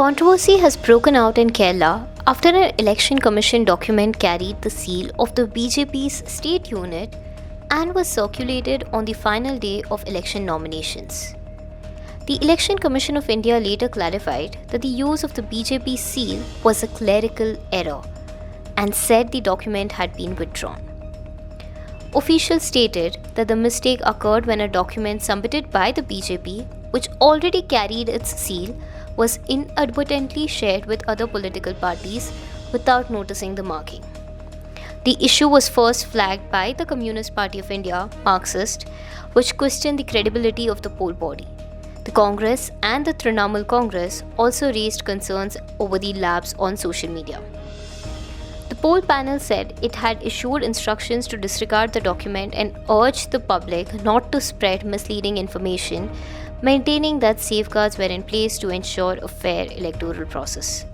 Controversy has broken out in Kerala after an election commission document carried the seal of the BJP's state unit and was circulated on the final day of election nominations. The Election Commission of India later clarified that the use of the BJP seal was a clerical error and said the document had been withdrawn. Officials stated that the mistake occurred when a document submitted by the BJP, which already carried its seal, was inadvertently shared with other political parties without noticing the marking. The issue was first flagged by the Communist Party of India, Marxist, which questioned the credibility of the poll body. The Congress and the Trinamool Congress also raised concerns over the lapse on social media. The poll panel said it had issued instructions to disregard the document and urged the public not to spread misleading information, maintaining that safeguards were in place to ensure a fair electoral process.